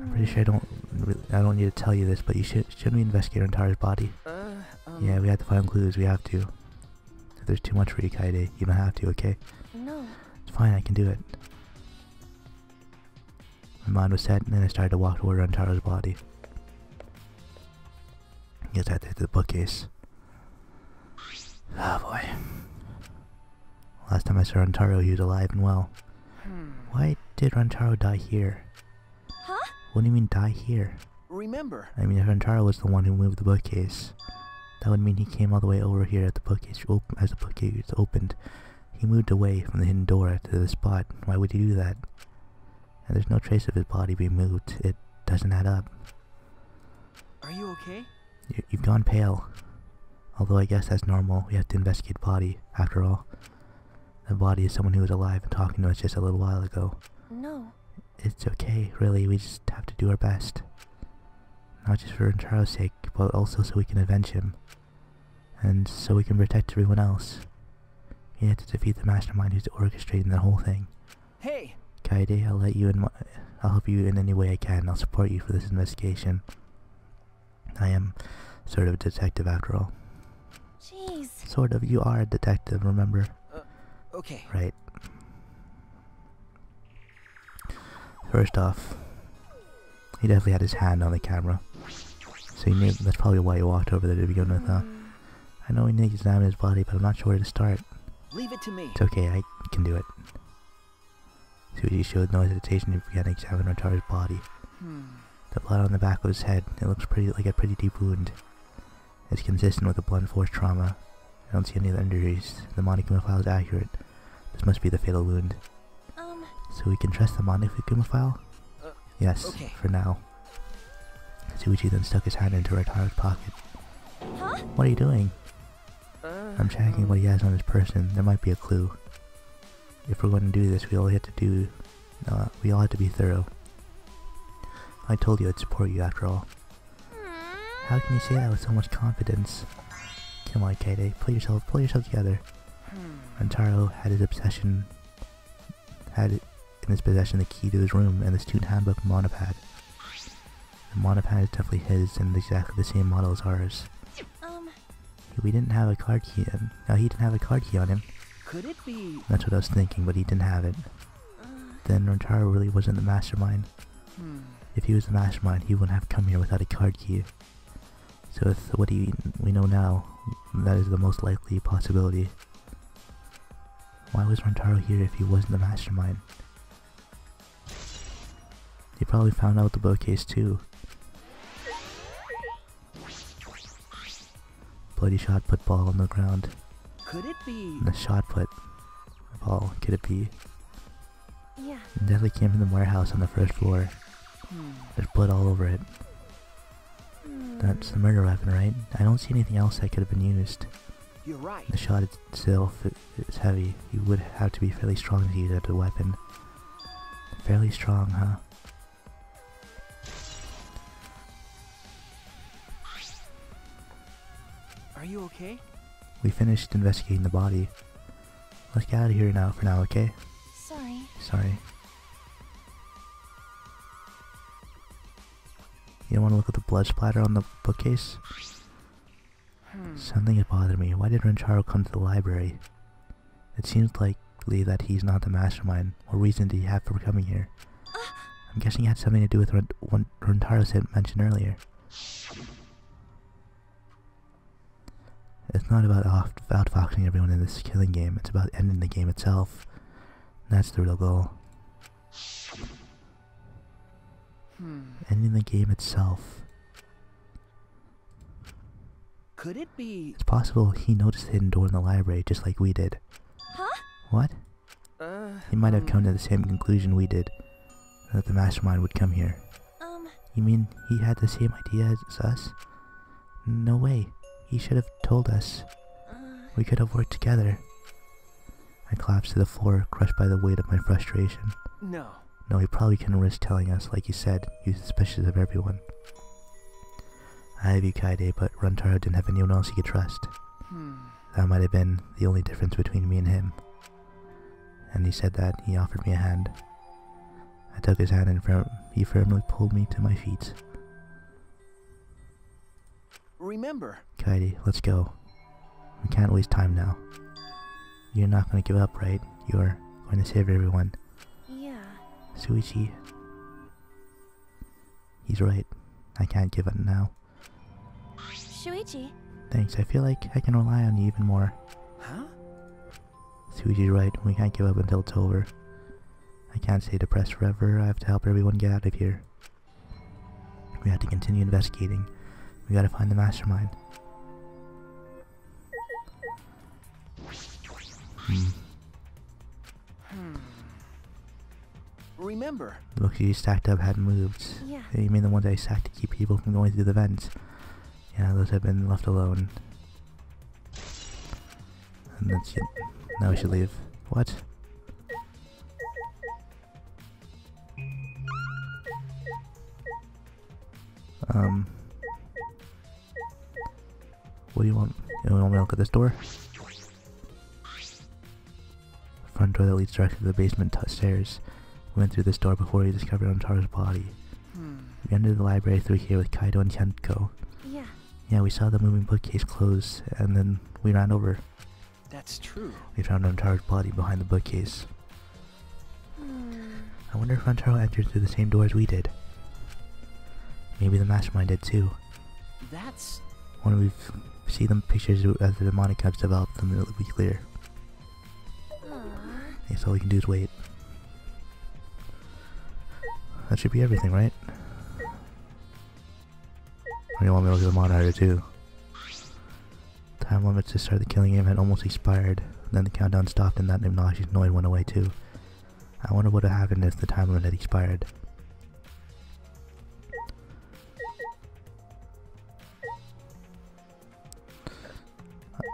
I'm pretty sure I don't need to tell you this, but shouldn't we investigate Rantaro's body? Yeah, we have to find clues, we have to. If there's too much for you, Kaede, you don't have to, okay? No. It's fine, I can do it. My mind was set, and then I started to walk toward Rantaro's body. Guess I had to hit the bookcase. Oh boy. Last time I saw Rantaro, he was alive and well. Why did Rantaro die here? Huh? What do you mean die here? Remember. I mean, if Rantaro was the one who moved the bookcase, that would mean he came all the way over here at the bookcase as the bookcase opened. He moved away from the hidden door to the spot. Why would he do that? And there's no trace of his body being moved. It doesn't add up. Are you okay? You've gone pale. Although I guess that's normal. We have to investigate the body, after all. The body is someone who was alive and talking to us just a little while ago. No. It's okay, really. We just have to do our best. Not just for Rantaro's sake, but also so we can avenge him. And so we can protect everyone else. We have to defeat the mastermind who's orchestrating the whole thing. Hey! Kaede, I'll help you in any way I can. I'll support you for this investigation. I am sort of a detective after all. Jeez. Sort of. You are a detective, remember? Okay. Right. First off, he definitely had his hand on the camera. So you knew that's probably why he walked over there to begin with, huh? I know we need to examine his body, but I'm not sure where to start. Leave it to me. It's okay, I can do it. Suji showed no hesitation to begin examining Rantaro's body. The blood on the back of his head, it looks like a pretty deep wound. It's consistent with a blunt force trauma. I don't see any other injuries. The Monokuma file is accurate. This must be the fatal wound. So we can trust the Monokuma file? Yes, okay. For now. Suichi then stuck his hand into Rantaro's pocket. Huh? What are you doing? I'm checking what he has on his person. There might be a clue. If we're going to do this, we all have to be thorough. I told you I'd support you after all. How can you say that with so much confidence? Come on, Kaede, pull yourself together. Rantaro had in his possession the key to his room and the student handbook monopad. The monopad is definitely his and exactly the same model as ours. We didn't have a card key on. No, he didn't have a card key on him. Could it be? That's what I was thinking, but he didn't have it. Then Rantaro really wasn't the mastermind. If he was the mastermind, he wouldn't have come here without a card key. So with what we know now, that is the most likely possibility. Why was Rantaro here if he wasn't the mastermind? He probably found out the bookcase too. Bloody shot put ball on the ground. Could it be? The shot put ball, could it be? Yeah. It definitely came from the warehouse on the first floor. There's blood all over it. That's the murder weapon, right? I don't see anything else that could have been used. You're right. The shot itself is heavy. You would have to be fairly strong to use it as a weapon. Fairly strong, huh? Are you okay? We finished investigating the body. Let's get out of here now for now, okay? Sorry. Sorry. You don't want to look at the blood splatter on the bookcase? Something is bothering me. Why did Rantaro come to the library? It seems likely that he's not the mastermind. What reason did he have for coming here? I'm guessing it had something to do with what Rantaro said mentioned earlier. It's not about outfoxing everyone in this killing game. It's about ending the game itself. That's the real goal. Ending the game itself. Could it be? It's possible he noticed the hidden door in the library just like we did. Huh? What? He might have come to the same conclusion we did. That the mastermind would come here. You mean he had the same idea as us? No way. He should have told us. We could have worked together. I collapsed to the floor, crushed by the weight of my frustration. No. No, he probably couldn't risk telling us. Like you said, he was suspicious of everyone. I have you, Kaede, but Rantaro didn't have anyone else he could trust. That might have been the only difference between me and him. And he said that he offered me a hand. I took his hand and he firmly pulled me to my feet. Remember. Kaede, let's go. We can't waste time now. You're not going to give up, right? You're going to save everyone. Yeah. Shuichi. He's right. I can't give up now. Shuichi. Thanks, I feel like I can rely on you even more. Huh? Shuichi's right. We can't give up until it's over. I can't stay depressed forever. I have to help everyone get out of here. We have to continue investigating. We gotta find the mastermind. Remember. The books you stacked up hadn't moved. Yeah. You mean the ones I stacked to keep people from going through the vents? Yeah, those have been left alone. And that's it. Now we should leave. What? What do you want? You want me to look at this door? Front door that leads directly to the basement stairs. We went through this door before we discovered Ontaro's body. We entered the library through here with Kaido and Tenko. Yeah. Yeah, we saw the moving bookcase close, and then we ran over. That's true. We found Ontaro's body behind the bookcase. I wonder if Ontaro entered through the same door as we did. Maybe the mastermind did too. That's... When we see them pictures as the demonic has developed, then it'll be clear. I guess all we can do is wait. That should be everything, right? Or you want me to look at the monitor too? Time limits to start the killing game had almost expired. Then the countdown stopped and that obnoxious noise went away too. I wonder what would have happened if the time limit had expired.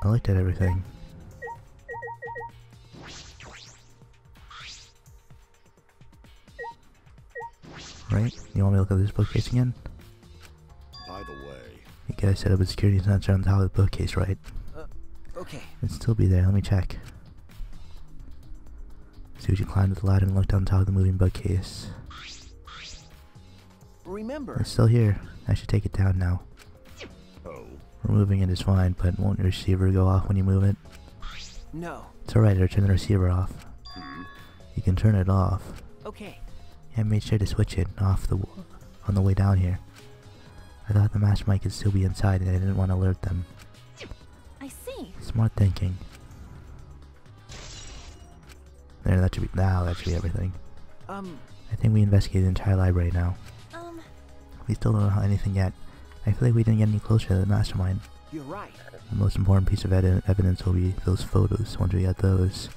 I looked at everything. Right? You want me to look at this bookcase again? By the way, You guys set up a security sensor on top of the bookcase, right? Okay. It'd still be there, let me check. Suji climbed up the ladder and looked on top of the moving bookcase. Remember. It's still here. I should take it down now. oh, Removing it is fine, but won't your receiver go off when you move it? No. It's alright, I'll turn the receiver off. You can turn it off. Okay. I made sure to switch it off on the way down here. I thought the mastermind could still be inside and I didn't want to alert them. I see. Smart thinking. There, that should be everything. I think we investigated the entire library now. We still don't know anything yet. I feel like we didn't get any closer to the mastermind. You're right. The most important piece of evidence will be those photos once we get those.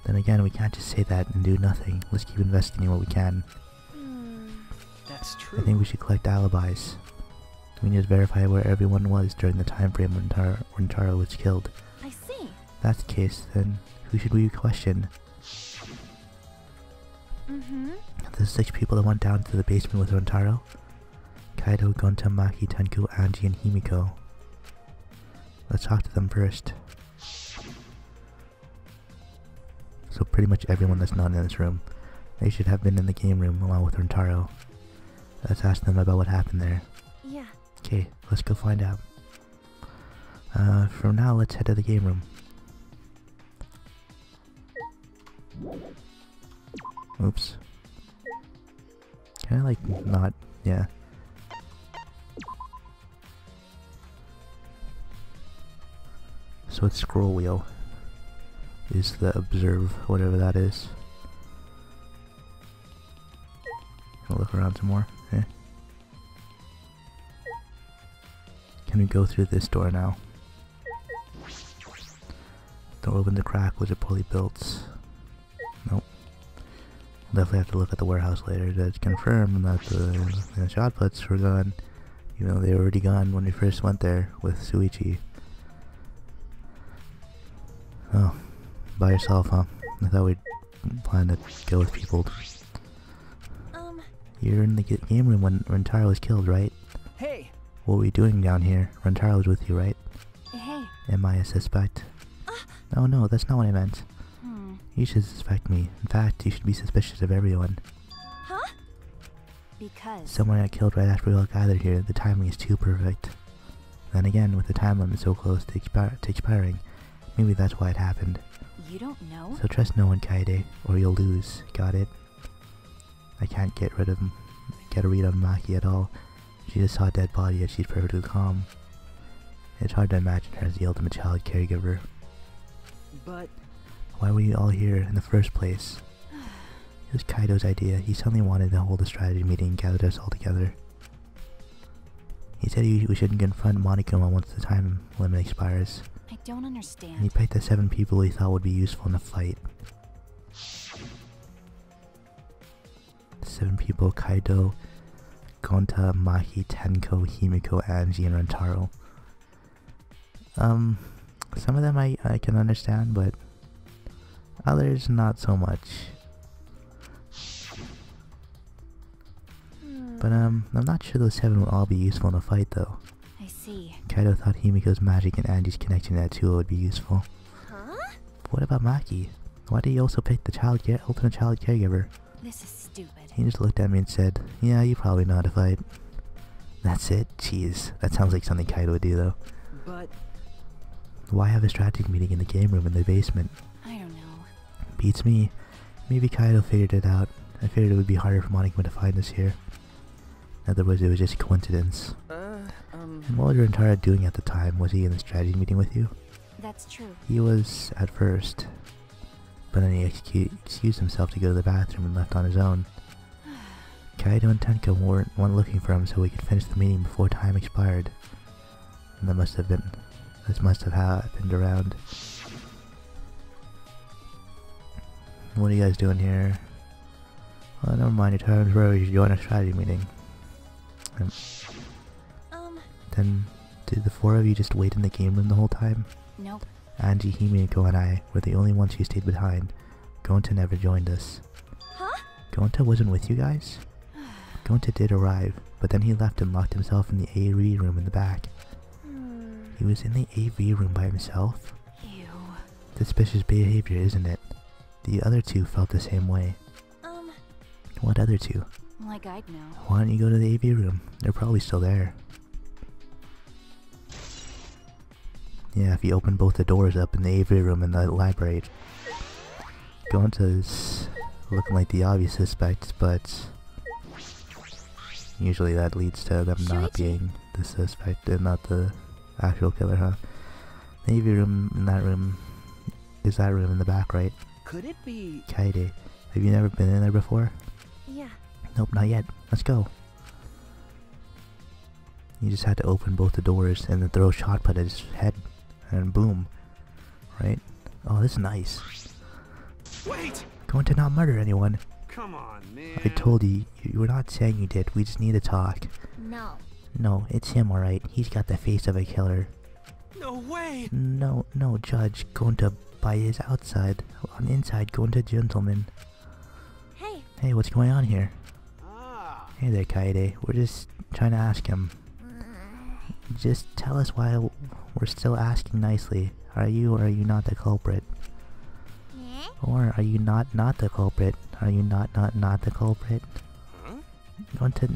Then again, we can't just say that and do nothing. Let's keep investigating what we can. That's true. I think we should collect alibis. We need to verify where everyone was during the time frame when Taro was killed. I see. If that's the case, then who should we question? The 6 people that went down to the basement with Rentaro? Kaido, Gonta, Maki, Tenku, Anji, and Himiko. Let's talk to them first. So pretty much everyone that's not in this room. They should have been in the game room along with Rentaro. Let's ask them about what happened there. Yeah. Okay, let's go find out. For now, let's head to the game room. Oops. Can I like not? Yeah. So it's scroll wheel is the observe, whatever that is. I'll look around some more. Okay. Can we go through this door now? Door opens a crack. Was it poorly built? Nope. We'll definitely have to look at the warehouse later to confirm that the shot puts were gone, even though they were already gone when we first went there with Shuichi. Oh, by yourself, huh? I thought we'd plan to go with people. You're in the game room when Rentaro was killed, right? Hey! What were you doing down here? Rentaro was with you, right? Hey. Am I a suspect? Oh no, that's not what I meant. You should suspect me. In fact, you should be suspicious of everyone. Because... Someone got killed right after we all gathered here. The timing is too perfect. Then again, with the time limit so close to expiring, maybe that's why it happened. You don't know? So trust no one, Kaede, or you'll lose. Got it? I can't get a read on Maki at all. She just saw a dead body and she's perfectly calm. It's hard to imagine her as the ultimate child caregiver. But... Why were you all here in the first place? It was Kaido's idea. He suddenly wanted to hold a strategy meeting and gather us all together. He said we shouldn't confront Monokuma once the time limit expires. I don't understand. And he picked the 7 people he thought would be useful in the fight. 7 people: Kaido, Gonta, Maki, Tenko, Himiko, Angie, and Rentaro. Some of them I can understand, but others not so much. But I'm not sure those 7 will all be useful in a fight though. I see. Kaido thought Himiko's magic and Angie's connection to that duo would be useful. Huh? What about Maki? Why did he also pick the ultimate child caregiver? This is stupid. He just looked at me and said, "Yeah, you probably know how to fight." That's it? Jeez, that sounds like something Kaido would do though. But... Why have a strategy meeting in the game room in the basement? I don't know. Beats me. Maybe Kaido figured it out. I figured it would be harder for Monokuma to find us here. In other words, it was just a coincidence. And what was Rentaro doing at the time? Was he in the strategy meeting with you? That's true. He was at first. But then he excused himself to go to the bathroom and left on his own. Kaido and Tenko weren't looking for him so we could finish the meeting before time expired. And this must have happened around. What are you guys doing here? Well, never mind, your time's where you should join a strategy meeting. Then, did the 4 of you just wait in the game room the whole time? Nope. Angie, Himiko, and I were the only ones who stayed behind. Gonta never joined us. Huh? Gonta wasn't with you guys? Gonta did arrive, but then he left and locked himself in the AV room in the back. He was in the AV room by himself? Ew. Suspicious behavior, isn't it? The other 2 felt the same way. What other 2? Like I'd know. Why don't you go to the AV room? They're probably still there. Yeah, if you open both the doors up in the AV room and the library. Gonta's looking like the obvious suspect, but usually that leads to them not being the suspect and not the actual killer, huh? The AV room in that room is that room in the back, right? Could it be... Kaede, have you never been in there before? Yeah. Nope, not yet. Let's go. You just had to open both the doors and then throw a shot put at his head. And boom. Right? Oh, this is nice. Wait! Going to not murder anyone. Come on, man. I told you, you were not saying you did. We just need to talk. No. No, it's him, alright. He's got the face of a killer. No way! No, Judge. Going to by his outside. On inside, going to gentleman. Hey. Hey, what's going on here? Ah. Hey there, Kaede. We're just trying to ask him. Just tell us why we're still asking nicely. Are you or are you not the culprit? Or are you not the culprit? Are you not the culprit? Huh? Want to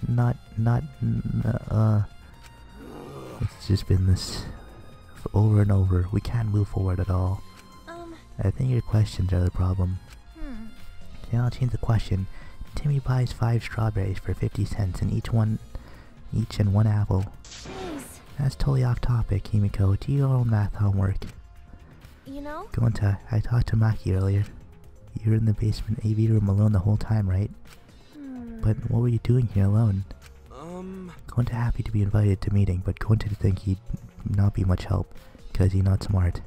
it's just been this over and over. We can't move forward at all. I think your questions are the problem. Yeah, I'll change the question. Timmy buys 5 strawberries for 50 cents and each and one apple. Jeez. That's totally off topic, Himiko. Do your own math homework. You know? Gonta, I talked to Maki earlier. You were in the basement AV room alone the whole time, right? But what were you doing here alone? Gonta happy to be invited to meeting, but Gonta to think he'd not be much help, cause he's not smart.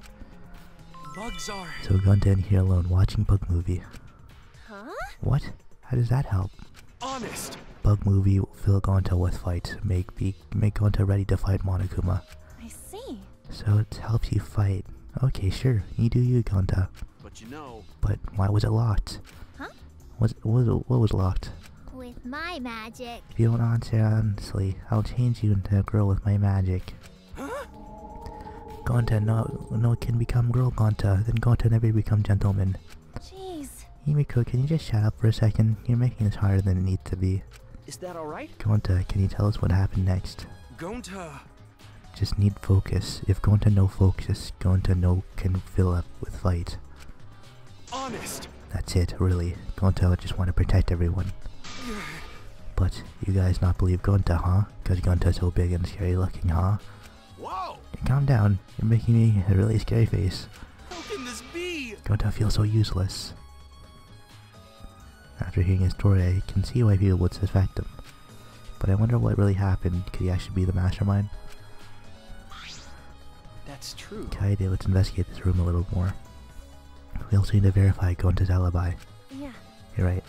Bugs are... So Gonta in here alone watching bug movie. Huh? What? How does that help? honest. Bug movie will fill Gonta with fight. Make Gonta ready to fight Monokuma. I see. So it helps you fight. Okay, sure. You do you, Gonta. But you know... But why was it locked? Huh? What was locked? With my magic. If you don't answer honestly, I'll change you into a girl with my magic. Huh? Gonta, no can become girl, Gonta. Then Gonta never become gentleman. Jeez. Himiko, can you just shut up for a second? You're making this harder than it needs to be. Is that alright? Gonta, can you tell us what happened next? Gonta. Just need focus. If Gonta no focus, Gonta no can fill up with fight. Honest. That's it, really. Gonta just want to protect everyone. But you guys not believe Gonta, huh? Cause Gonta's so big and scary looking, huh? Whoa! Calm down. You're making me a really scary face. How can this be? Gonta feels so useless. After hearing his story, I can see why people would suspect him. But I wonder what really happened. Could he actually be the mastermind? That's true. Kaede, let's investigate this room a little more. We also need to verify Gonta's alibi. Yeah. You're right.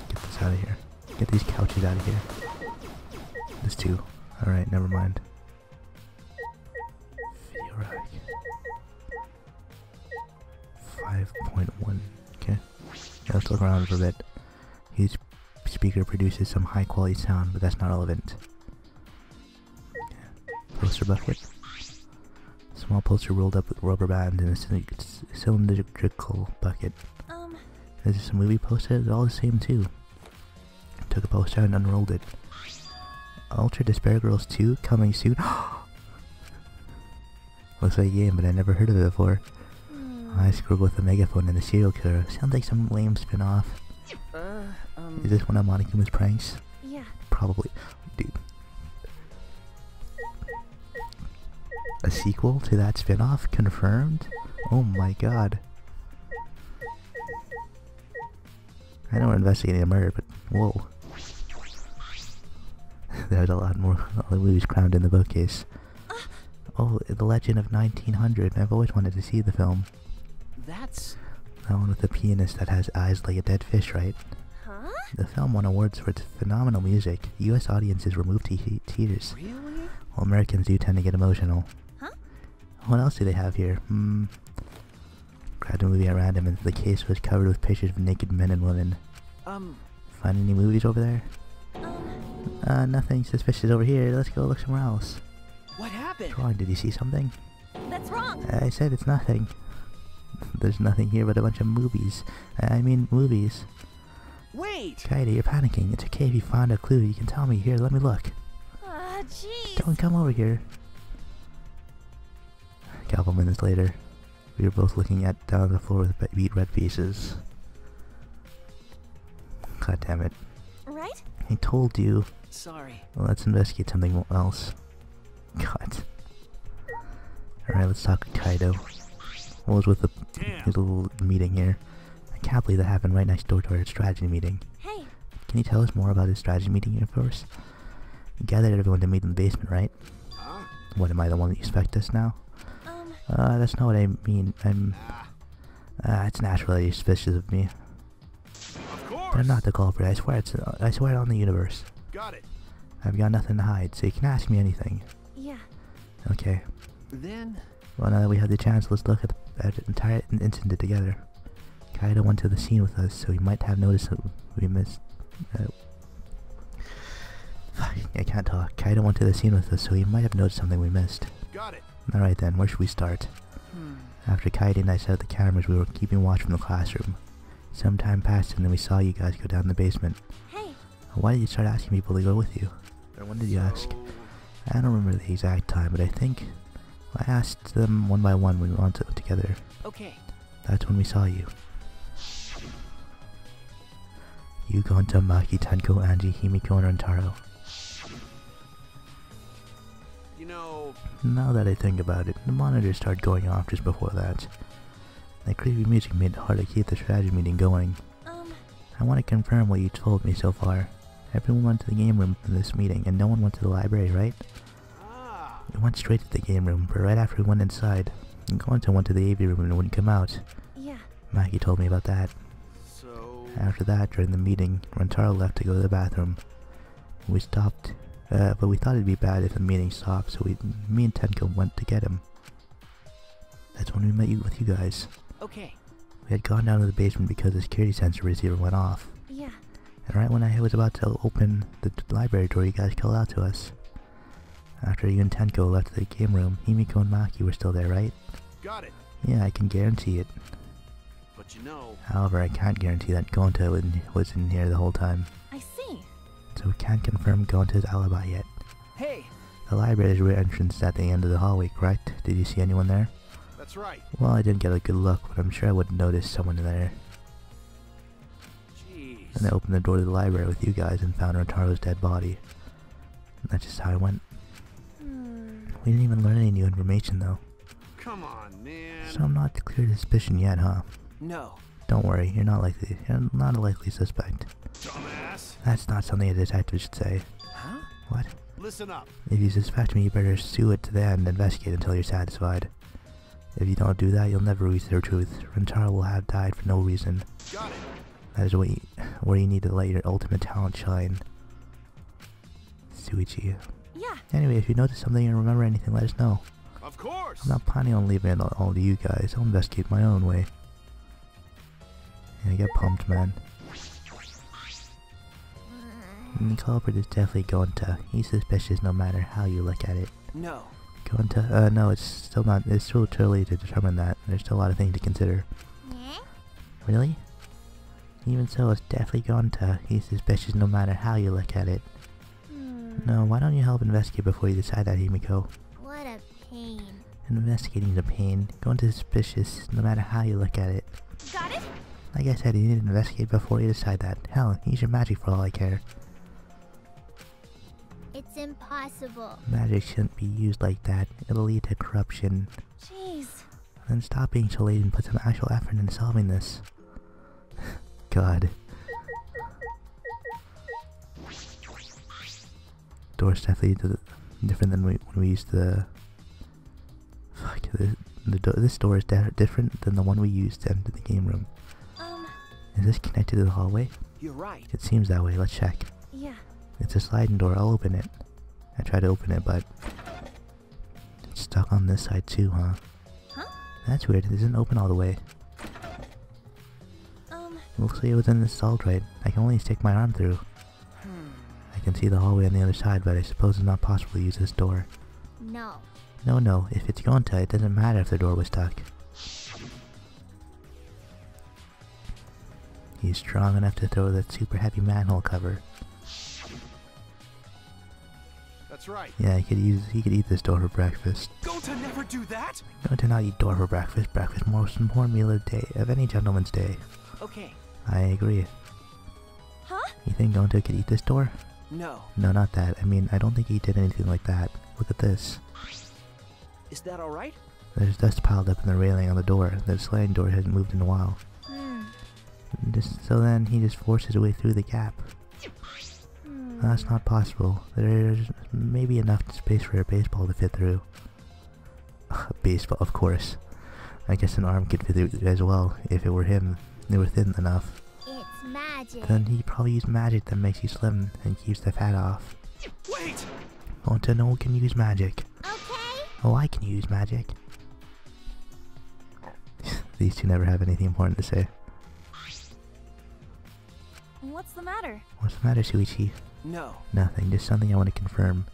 Get this out of here. Get these couches out of here. This too. Alright, never mind. Video rack. 5.1. Okay. Yeah, let's look around for a bit. Each speaker produces some high quality sound, but that's not relevant. Poster bucket. Small poster rolled up with rubber band in a cylindrical bucket. This is a movie poster, they're all the same too. Took a poster and unrolled it. Ultra Despair Girls 2 coming soon. Looks like a game, but I never heard of it before. I scrolled with a megaphone and a serial killer. Sounds like some lame spin-off. Is this one of Monikuma's pranks? Yeah. Probably. Dude. A sequel to that spin-off? Confirmed? Oh my god. I know we're investigating a murder, but whoa. There's a lot more movies crammed in the bookcase. Oh, The Legend of 1900. I've always wanted to see the film. That's... That one with the pianist that has eyes like a dead fish, right? Huh? The film won awards for its phenomenal music. US audiences were moved to tears. Really? While Americans do tend to get emotional. Huh? What else do they have here? Grabbed a movie at random and the case was covered with pictures of naked men and women. Find any movies over there? Nothing suspicious over here. Let's go look somewhere else. What happened? What's wrong? Did you see something? That's wrong. I said it's nothing. There's nothing here but a bunch of movies. I mean movies. Wait! Kaede, you're panicking. It's okay if you found a clue. You can tell me. Here, let me look. Jeez. Don't come over here. A couple minutes later, we were both looking down on the floor with beat red faces. God damn it. Right? I told you. Sorry. Well, let's investigate something else. God. Alright, let's talk to Kaido. What was with his little meeting here? I can't believe that happened right next door to our strategy meeting. Hey. Can you tell us more about his strategy meeting here first? You gathered everyone to meet in the basement, right? Huh? What, am I the one that you suspect us now? That's not what I mean. It's natural that you're suspicious of me. Of course! But I'm not the culprit. I swear it on the universe. Got it. I've got nothing to hide, so you can ask me anything. Yeah. Okay. Then... Well, now that we have the chance, let's look at the entire incident together. Kaido went to the scene with us, so he might have noticed that we missed... I can't talk. Kaido went to the scene with us, so he might have noticed something we missed. Got it. Alright then, where should we start? After Kaede and I set up the cameras, we were keeping watch from the classroom. Some time passed and then we saw you guys go down the basement. Hey. Why did you start asking people to go with you? Or when did you ask? I don't remember the exact time, but I think I asked them one by one when we went together. Okay. That's when we saw you. You, Gonta, Maki, Tenko, Anji, Himiko, and Rantaro. You know... Now that I think about it, the monitors started going off just before that. That creepy music made it hard to keep the strategy meeting going. I want to confirm what you told me so far. Everyone went to the game room for this meeting, and no one went to the library, right? Ah. We went straight to the game room, but right after we went inside, Gonta went to the AV room and wouldn't come out. Yeah. Maki told me about that. So... After that, during the meeting, Rantaro left to go to the bathroom. We stopped, but we thought it'd be bad if the meeting stopped, so me and Tenko went to get him. That's when we met with you guys. Okay. We had gone down to the basement because the security sensor receiver went off. Yeah. And right when I was about to open the library door, you guys called out to us. After you and Tenko left the game room, Himiko and Maki were still there, right? Got it. Yeah, I can guarantee it. But you know, However, I can't guarantee that Gonta was in here the whole time. I see. So we can't confirm Gonta's alibi yet. Hey, The library's rear entrance is at the end of the hallway, correct? Did you see anyone there? that's right. Well, I didn't get a good look, but I'm sure I would have noticed someone in there. Jeez. And I opened the door to the library with you guys and found Rotaro's dead body. And that's just how it went. We didn't even learn any new information though. Come on, man. So I'm not clear to suspicion yet, huh? no. Don't worry, you're not a likely suspect. Dumbass. That's not something a detective should say. Huh? What? Listen up. If you suspect me, you better sue it to the end and investigate until you're satisfied. If you don't do that, you'll never reach the truth. Rentaro will have died for no reason. Got it. That is where you need to let your ultimate talent shine. Suichi. Yeah. Anyway, if you notice something and remember anything, let us know. Of course. I'm not planning on leaving it all to you guys. I'll investigate my own way. Yeah, get pumped, man. The culprit is definitely Gonta. He's suspicious no matter how you look at it. No. Gonta? No, it's still too early to determine that. There's still a lot of things to consider. Really? Even so, it's definitely Gonta. He's suspicious no matter how you look at it. No, why don't you help investigate before you decide that, Himiko? What a pain. Investigating is a pain. Gonta is suspicious no matter how you look at it. Got it? Like I said, you need to investigate before you decide that. Hell, use your magic for all I care. It's impossible. Magic shouldn't be used like that. It'll lead to corruption. Jeez. Then stop being so late and put some actual effort into solving this. God. Door's definitely different than when we used the... Fuck, this door is different than the one we used to enter the game room. Is this connected to the hallway? You're right. It seems that way. Let's check. Yeah. It's a sliding door. I'll open it. I tried to open it, but it's stuck on this side too, huh? Huh? That's weird. It doesn't open all the way. Looks like it was installed right. I can only stick my arm through. I can see the hallway on the other side, but I suppose it's not possible to use this door. No. No. If it's Gonta, it doesn't matter if the door was stuck. He's strong enough to throw that super heavy manhole cover. That's right. Yeah, he could eat this door for breakfast. Gonta never do that? Gonta not eat door for breakfast. Breakfast most important meal of the day, of any gentleman's day. Okay. I agree. Huh? You think Gonta could eat this door? No. No, not that. I mean, I don't think he did anything like that. Look at this. Is that alright? There's dust piled up in the railing on the door. The sliding door hasn't moved in a while. So then he just forced his way through the gap. That's not possible. There's maybe enough space for a baseball to fit through. Baseball, of course. I guess an arm could fit through as well if it were him. They were thin enough. It's magic. Then he probably used magic that makes you slim and keeps the fat off. Wait! Gonta, no one can use magic. Okay. Oh, I can use magic. These two never have anything important to say. What's the matter? What's the matter, Suichi? No. Nothing, just something I want to confirm.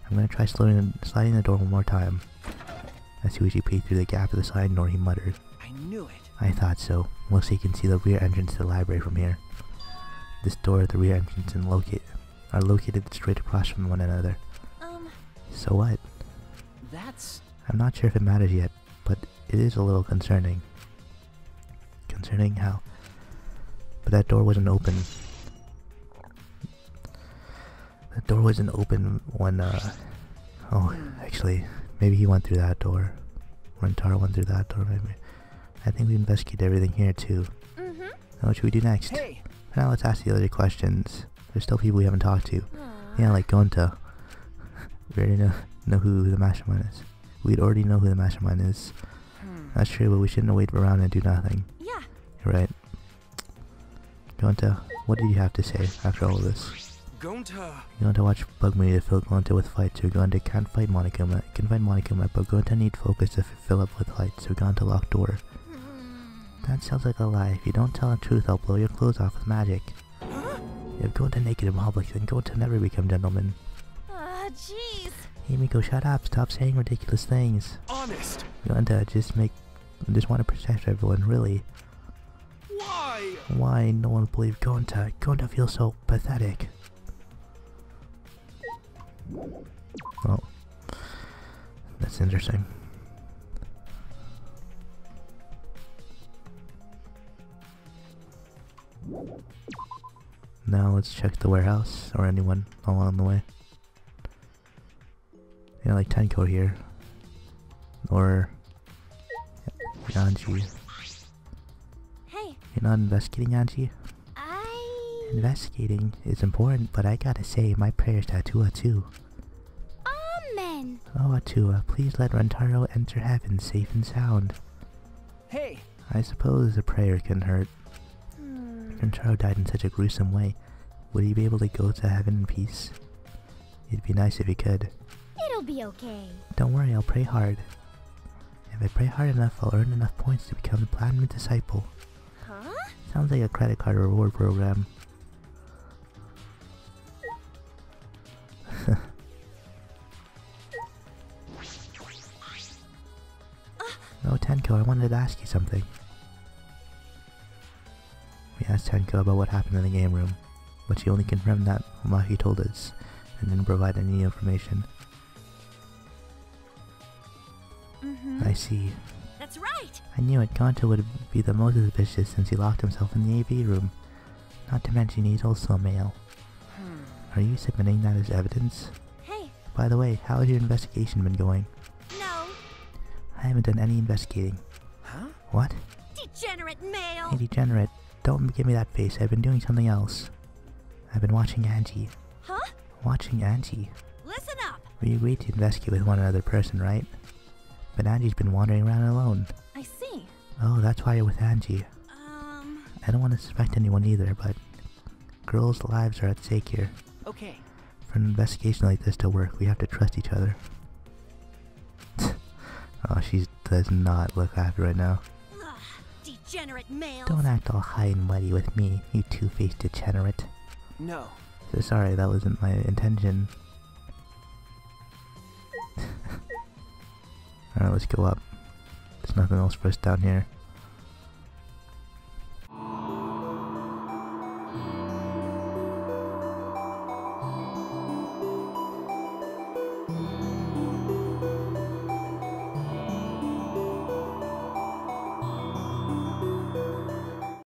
I'm gonna try sliding the door one more time. As Suichi peeked through the gap of the sliding door, he muttered, I knew it. I thought so. Looks like you can see the rear entrance to the library from here. This door, the rear entrance, and are located straight across from one another. So what? That's... I'm not sure if it matters yet, but it is a little concerning. Concerning how? But that door wasn't open. That door wasn't open when, oh, actually, maybe he went through that door. Rentaro went through that door, maybe. I think we investigated everything here, too. Now what should we do next? Hey! Now let's ask the other questions. There's still people we haven't talked to. Yeah, like Gonta. We already know who the mastermind is. We'd already know who the mastermind is. That's true, but we shouldn't wait around and do nothing. Yeah. You're right. Gonta, what did you have to say after all of this? Gonta! You're going to watch Bug Money to fill Gonta with fights, so Gonta can't fight Monokuma. Can fight Monokuma, but Gonta need focus to fill up with fights, so Gonta locked door. That sounds like a lie. If you don't tell the truth, I'll blow your clothes off with magic. If Gonta naked in public, then Gonta never become gentleman. Jeez. Himiko, shut up. Stop saying ridiculous things. Honest! Gonta, just want to protect everyone, really. Why? Why no one believed Gonta? Gonta feels so pathetic. Oh, that's interesting. Now let's check the warehouse or anyone along the way. Yeah, like Tenko here. Or Yanji. Hey, You're not investigating, Yanji? Investigating is important, but I gotta say, my prayers to Atua too. Amen. Oh, Atua, please let Rentaro enter heaven safe and sound. Hey, I suppose a prayer can hurt. Rentaro died in such a gruesome way. Would he be able to go to heaven in peace? It'd be nice if he could. It'll be okay. Don't worry, I'll pray hard. If I pray hard enough, I'll earn enough points to become the Platinum Disciple. Huh? Sounds like a credit card reward program. No, Tenko, I wanted to ask you something. We asked Tenko about what happened in the game room, but she only confirmed that Maki told us, and didn't provide any information. I see. That's right. I knew it. Gonta would be the most suspicious since he locked himself in the AV room. Not to mention he's also a male. Are you submitting that as evidence? Hey, By the way, how has your investigation been going? no. I haven't done any investigating. huh? What? Degenerate male. Hey, degenerate. Don't give me that face. I've been doing something else. I've been watching Angie. Huh? Watching Angie. Listen up. We agreed to investigate with one other person, right? But Angie's been wandering around alone. I see. Oh, that's why you're with Angie. I don't want to suspect anyone either, but girls' lives are at stake here. Okay. For an investigation like this to work, we have to trust each other. Oh, she does not look happy right now. Ugh, degenerate male. Don't act all high and mighty with me, you two-faced degenerate. No. So sorry, that wasn't my intention. Alright, let's go up. There's nothing else for us down here.